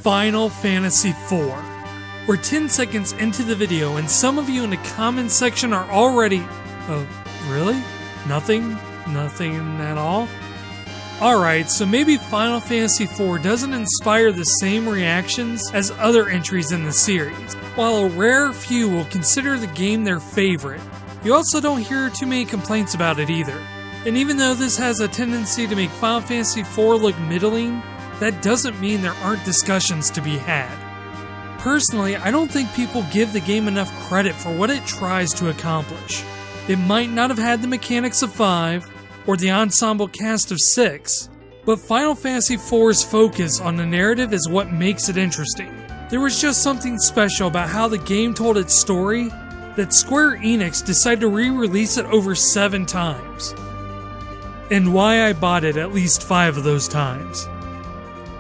Final Fantasy IV. We're 10 seconds into the video and some of you in the comments section are already... Oh, really? Nothing? Nothing at all? Alright, so maybe Final Fantasy IV doesn't inspire the same reactions as other entries in the series. While a rare few will consider the game their favorite, you also don't hear too many complaints about it either. And even though this has a tendency to make Final Fantasy IV look middling, that doesn't mean there aren't discussions to be had. Personally, I don't think people give the game enough credit for what it tries to accomplish. It might not have had the mechanics of 5, or the ensemble cast of 6, but Final Fantasy IV's focus on the narrative is what makes it interesting. There was just something special about how the game told its story that Square Enix decided to re-release it over 7 times. And why I bought it at least 5 of those times.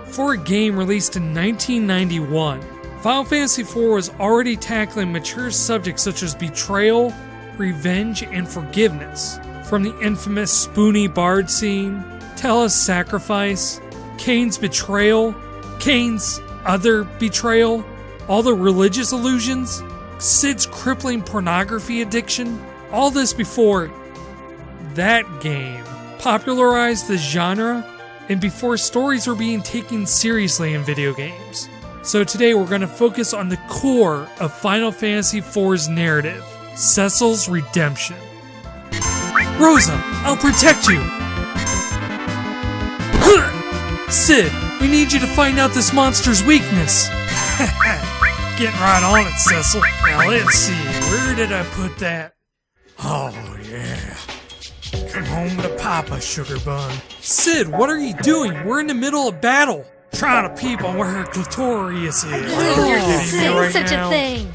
For a game released in 1991, Final Fantasy IV was already tackling mature subjects such as betrayal, revenge, and forgiveness. From the infamous Spoony Bard scene, Tella's sacrifice, Kain's betrayal, Kain's other betrayal, all the religious allusions, Cid's crippling pornography addiction, all this before that game popularized the genre and before stories were being taken seriously in video games. So today we're going to focus on the core of Final Fantasy IV's narrative, Cecil's redemption. Rosa, I'll protect you! Cid, we need you to find out this monster's weakness! Getting right on it, Cecil. Now let's see, where did I put that? Oh yeah. Come home to Papa, sugar bun. Cid, what are you doing? We're in the middle of battle. Trying to peep on where her clitoris is. You're saying such a thing.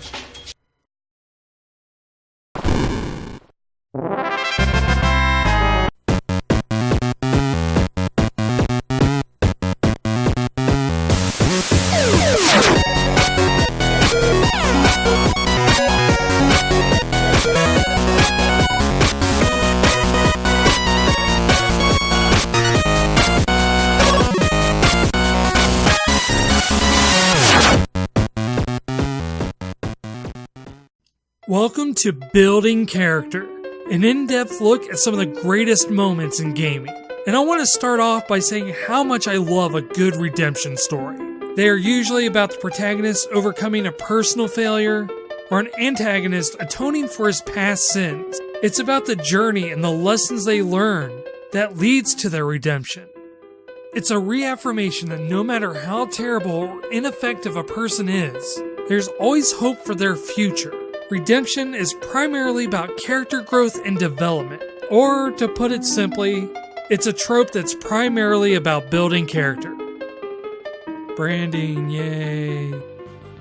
Welcome to Building Character, an in-depth look at some of the greatest moments in gaming. And I want to start off by saying how much I love a good redemption story. They are usually about the protagonist overcoming a personal failure, or an antagonist atoning for his past sins. It's about the journey and the lessons they learn that leads to their redemption. It's a reaffirmation that no matter how terrible or ineffective a person is, there's always hope for their future. Redemption is primarily about character growth and development, or to put it simply, it's a trope that's primarily about building character. Branding, yay.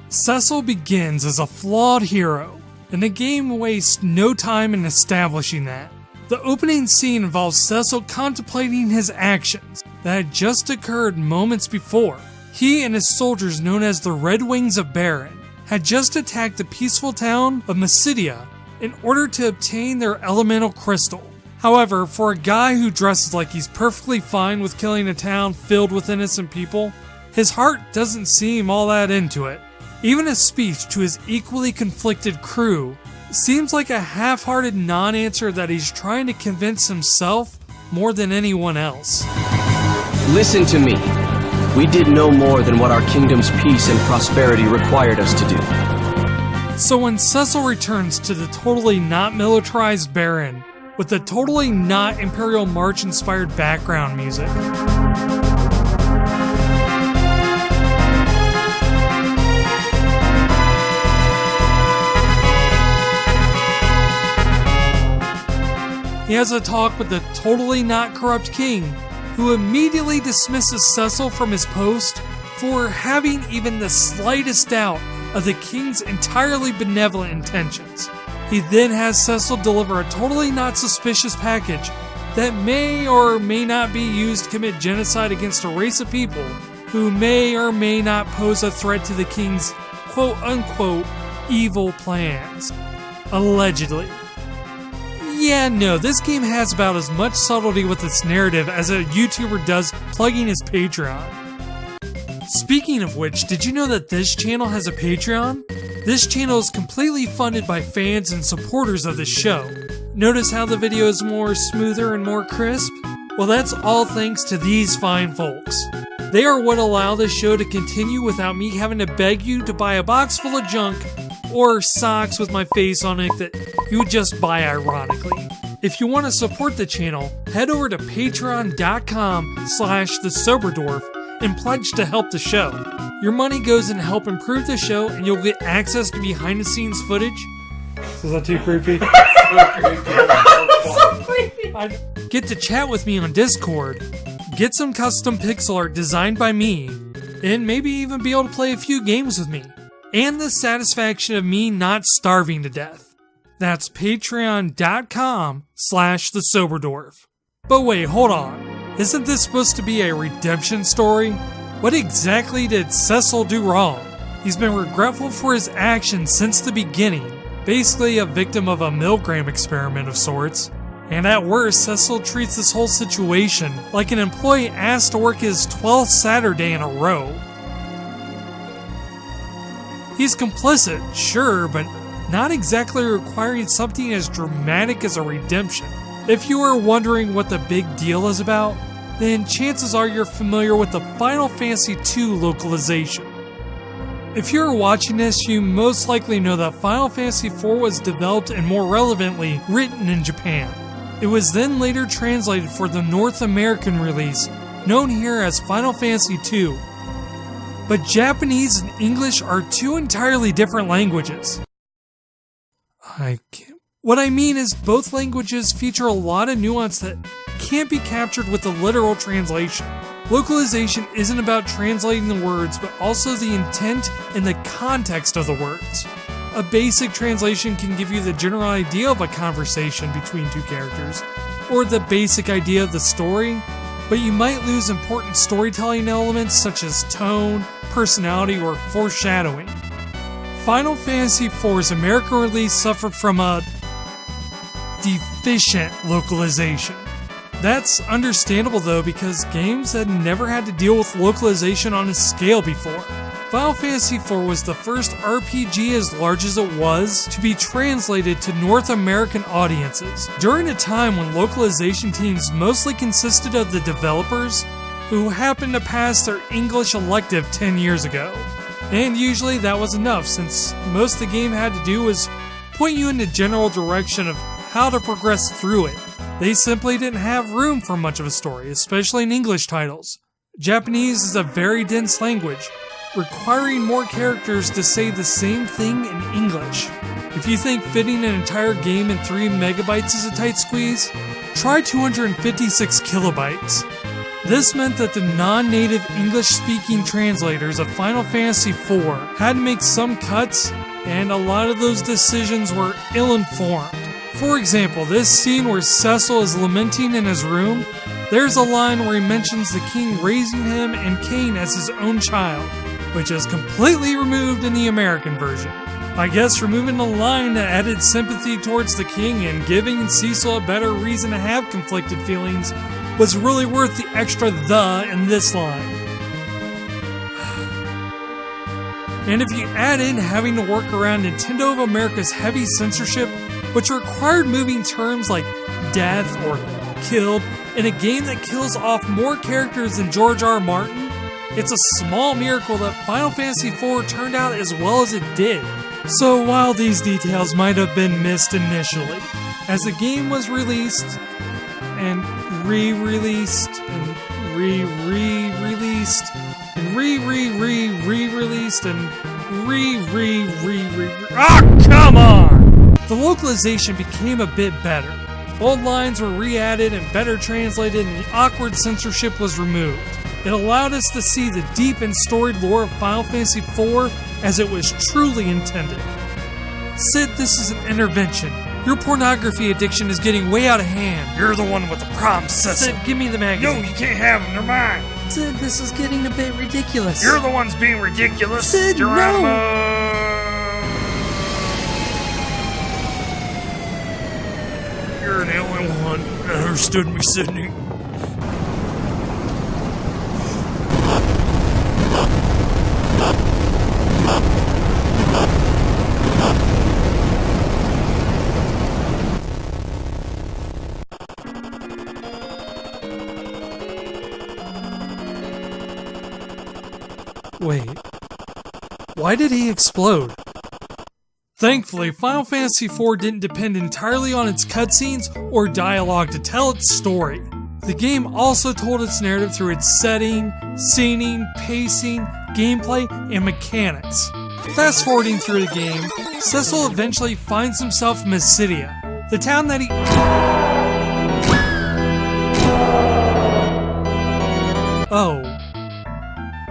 Cecil begins as a flawed hero, and the game wastes no time in establishing that. The opening scene involves Cecil contemplating his actions that had just occurred moments before. He and his soldiers, known as the Red Wings of Baron, had just attacked the peaceful town of Mysidia in order to obtain their elemental crystal. However, for a guy who dresses like he's perfectly fine with killing a town filled with innocent people, his heart doesn't seem all that into it. Even his speech to his equally conflicted crew seems like a half-hearted non-answer that he's trying to convince himself more than anyone else. Listen to me. We did no more than what our kingdom's peace and prosperity required us to do. So when Cecil returns to the totally not militarized Baron, with the totally not Imperial March inspired background music, he has a talk with the totally not corrupt king, who immediately dismisses Cecil from his post for having even the slightest doubt of the king's entirely benevolent intentions. He then has Cecil deliver a totally not suspicious package that may or may not be used to commit genocide against a race of people who may or may not pose a threat to the king's quote-unquote evil plans. Allegedly. Yeah, no, this game has about as much subtlety with its narrative as a YouTuber does plugging his Patreon. Speaking of which, did you know that this channel has a Patreon? This channel is completely funded by fans and supporters of the show. Notice how the video is more smoother and more crisp? Well, that's all thanks to these fine folks. They are what allow this show to continue without me having to beg you to buy a box full of junk or socks with my face on it that you would just buy ironically. If you want to support the channel, head over to patreon.com/SoberDwarf and pledge to help the show. Your money goes in to help improve the show and you'll get access to behind the scenes footage. Is that too creepy? Get to chat with me on Discord, get some custom pixel art designed by me, and maybe even be able to play a few games with me. And the satisfaction of me not starving to death. That's patreon.com/thesoberdwarf. But wait, hold on. Isn't this supposed to be a redemption story? What exactly did Cecil do wrong? He's been regretful for his actions since the beginning, basically a victim of a Milgram experiment of sorts. And at worst, Cecil treats this whole situation like an employee asked to work his 12th Saturday in a row. He's complicit, sure, but not exactly requiring something as dramatic as a redemption. If you are wondering what the big deal is about, then chances are you're familiar with the Final Fantasy II localization. If you're watching this, you most likely know that Final Fantasy IV was developed and more relevantly, written in Japan. It was then later translated for the North American release, known here as Final Fantasy II. But Japanese and English are two entirely different languages. What I mean is both languages feature a lot of nuance that can't be captured with the literal translation. Localization isn't about translating the words, but also the intent and the context of the words. A basic translation can give you the general idea of a conversation between two characters, or the basic idea of the story, but you might lose important storytelling elements such as tone, personality, or foreshadowing. Final Fantasy IV's American release suffered from a deficient localization. That's understandable though, because games had never had to deal with localization on a scale before. Final Fantasy IV was the first RPG as large as it was to be translated to North American audiences, during a time when localization teams mostly consisted of the developers who happened to pass their English elective 10 years ago. And usually that was enough, since most the game had to do was point you in the general direction of how to progress through it. They simply didn't have room for much of a story, especially in English titles. Japanese is a very dense language, requiring more characters to say the same thing in English. If you think fitting an entire game in 3 megabytes is a tight squeeze, try 256 kilobytes. This meant that the non-native English-speaking translators of Final Fantasy IV had to make some cuts, and a lot of those decisions were ill-informed. For example, this scene where Cecil is lamenting in his room, there's a line where he mentions the king raising him and Kain as his own child, which is completely removed in the American version. I guess removing the line that added sympathy towards the king and giving Cecil a better reason to have conflicted feelings was really worth the extra "the" in this line. And if you add in having to work around Nintendo of America's heavy censorship, which required moving terms like death or killed in a game that kills off more characters than George R. Martin, it's a small miracle that Final Fantasy IV turned out as well as it did. So while these details might have been missed initially, as the game was released and re-released and re-re-released and re-re-re-re-released and re-re-re-re... Ah, come on! The localization became a bit better. Old lines were re-added and better translated, and the awkward censorship was removed. It allowed us to see the deep and storied lore of Final Fantasy IV as it was truly intended. Sid, this is an intervention. Your pornography addiction is getting way out of hand. You're the one with the problem, Cecil. Sid, give me the magazine. No, you can't have them. They're mine. Sid, this is getting a bit ridiculous. You're the ones being ridiculous. Sid, Geronimo. no. You're the only one that understood me, Sydney. Wait. Why did he explode? Thankfully, Final Fantasy IV didn't depend entirely on its cutscenes or dialogue to tell its story. The game also told its narrative through its setting, scening, pacing, gameplay, and mechanics. Fast forwarding through the game, Cecil eventually finds himself in Mysidia, the town that he...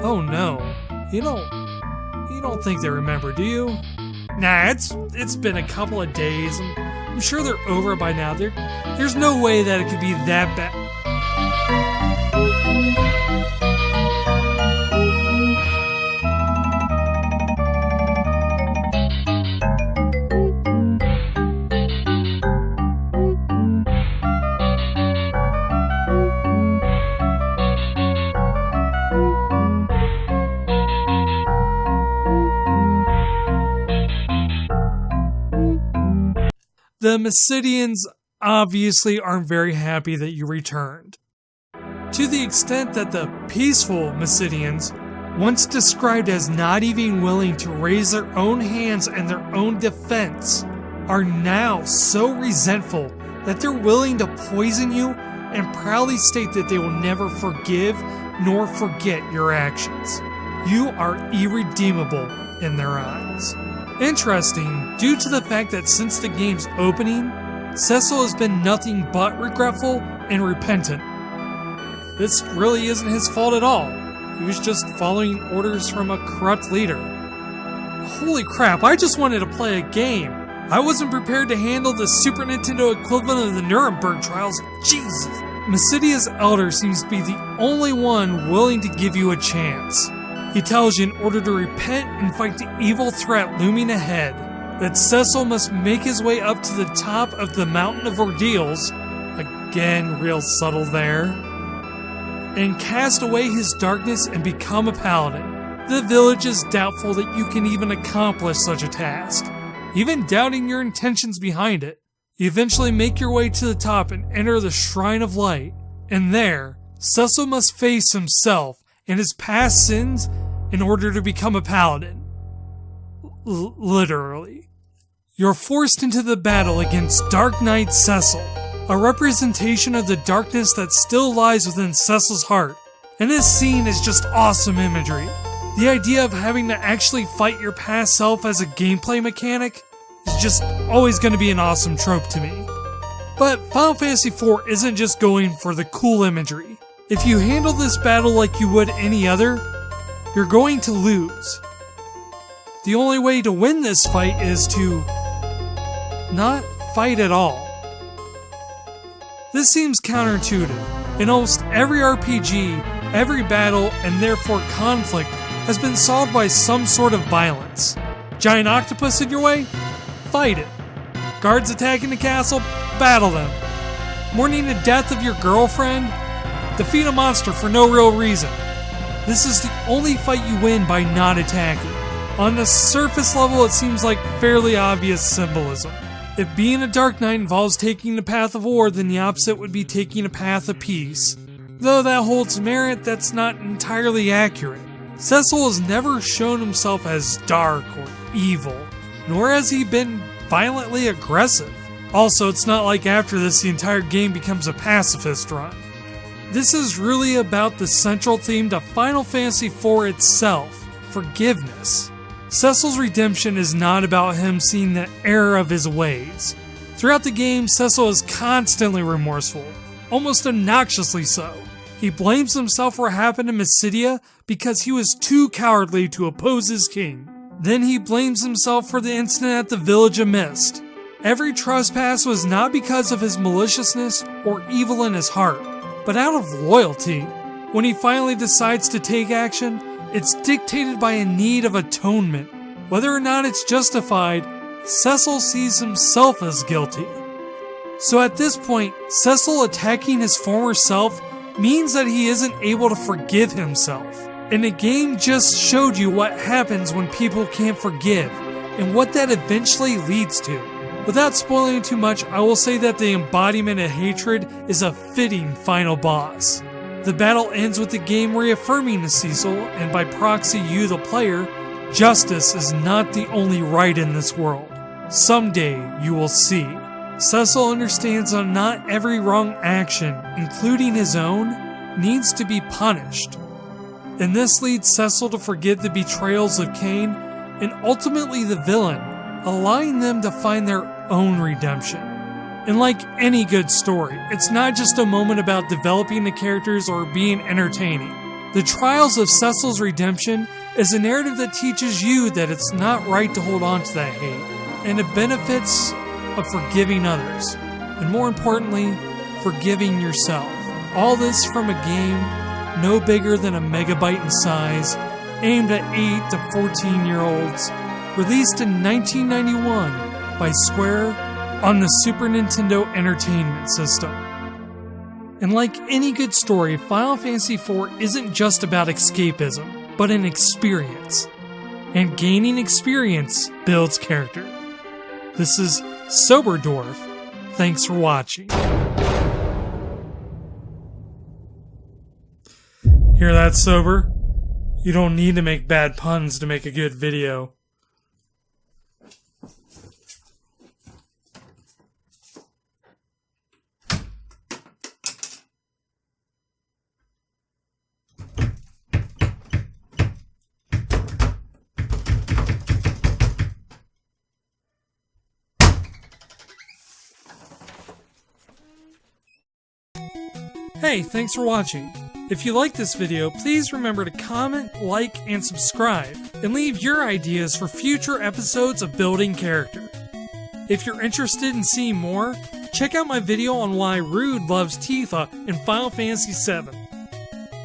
Oh no. You don't think they remember, do you? Nah, it's been a couple of days. I'm sure they're over it by now. There's no way that it could be that bad. The Mysidians obviously aren't very happy that you returned. To the extent that the peaceful Mysidians, once described as not even willing to raise their own hands in their own defense, are now so resentful that they're willing to poison you and proudly state that they will never forgive nor forget your actions. You are irredeemable in their eyes. Interesting, due to the fact that since the game's opening, Cecil has been nothing but regretful and repentant. This really isn't his fault at all. He was just following orders from a corrupt leader. Holy crap, I just wanted to play a game. I wasn't prepared to handle the Super Nintendo equivalent of the Nuremberg trials. Jesus. Mysidia's elder seems to be the only one willing to give you a chance. He tells you in order to repent and fight the evil threat looming ahead, that Cecil must make his way up to the top of the Mountain of Ordeals, again real subtle there, and cast away his darkness and become a paladin. The village is doubtful that you can even accomplish such a task, even doubting your intentions behind it. You eventually make your way to the top and enter the Shrine of Light, and there, Cecil must face himself and his past sins in order to become a paladin. Literally. You're forced into the battle against Dark Knight Cecil, a representation of the darkness that still lies within Cecil's heart. And this scene is just awesome imagery. The idea of having to actually fight your past self as a gameplay mechanic is just always going to be an awesome trope to me. But Final Fantasy IV isn't just going for the cool imagery. If you handle this battle like you would any other, you're going to lose. The only way to win this fight is to not fight at all. This seems counterintuitive. In almost every RPG, every battle, and therefore conflict, has been solved by some sort of violence. Giant octopus in your way? Fight it. Guards attacking the castle? Battle them. Mourning the death of your girlfriend? Defeat a monster for no real reason. This is the only fight you win by not attacking. On the surface level, it seems like fairly obvious symbolism. If being a Dark Knight involves taking the path of war, then the opposite would be taking a path of peace. Though that holds merit, that's not entirely accurate. Cecil has never shown himself as dark or evil, nor has he been violently aggressive. Also, it's not like after this the entire game becomes a pacifist run. This is really about the central theme to Final Fantasy IV itself, forgiveness. Cecil's redemption is not about him seeing the error of his ways. Throughout the game, Cecil is constantly remorseful, almost obnoxiously so. He blames himself for what happened in Mysidia because he was too cowardly to oppose his king. Then he blames himself for the incident at the Village of Mist. Every trespass was not because of his maliciousness or evil in his heart, but out of loyalty. When he finally decides to take action, it's dictated by a need of atonement. Whether or not it's justified, Cecil sees himself as guilty. So at this point, Cecil attacking his former self means that he isn't able to forgive himself. And the game just showed you what happens when people can't forgive, and what that eventually leads to. Without spoiling too much, I will say that the embodiment of hatred is a fitting final boss. The battle ends with the game reaffirming to Cecil, and by proxy you the player, justice is not the only right in this world. Someday you will see. Cecil understands that not every wrong action, including his own, needs to be punished. And this leads Cecil to forgive the betrayals of Cain and ultimately the villain, allowing them to find their own redemption. And like any good story, it's not just a moment about developing the characters or being entertaining. The trials of Cecil's redemption is a narrative that teaches you that it's not right to hold on to that hate, and the benefits of forgiving others, and more importantly, forgiving yourself. All this from a game no bigger than a megabyte in size, aimed at 8 to 14-year-olds, released in 1991 by Square on the Super Nintendo Entertainment System. And like any good story, Final Fantasy IV isn't just about escapism, but an experience. And gaining experience builds character. This is SoberDwarf. Thanks for watching. Hear that, Sober? You don't need to make bad puns to make a good video. Hey, thanks for watching. If you like this video, please remember to comment, like, and subscribe, and leave your ideas for future episodes of Building Character. If you're interested in seeing more, check out my video on why Rude loves Tifa in Final Fantasy VII.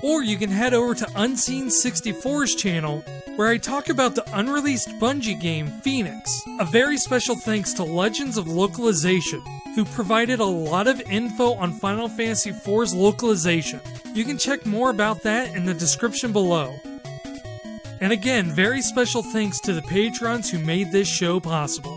Or you can head over to Unseen64's channel, where I talk about the unreleased Bungie game, Phoenix. A very special thanks to Legends of Localization, who provided a lot of info on Final Fantasy IV's localization. You can check more about that in the description below. And again, very special thanks to the patrons who made this show possible.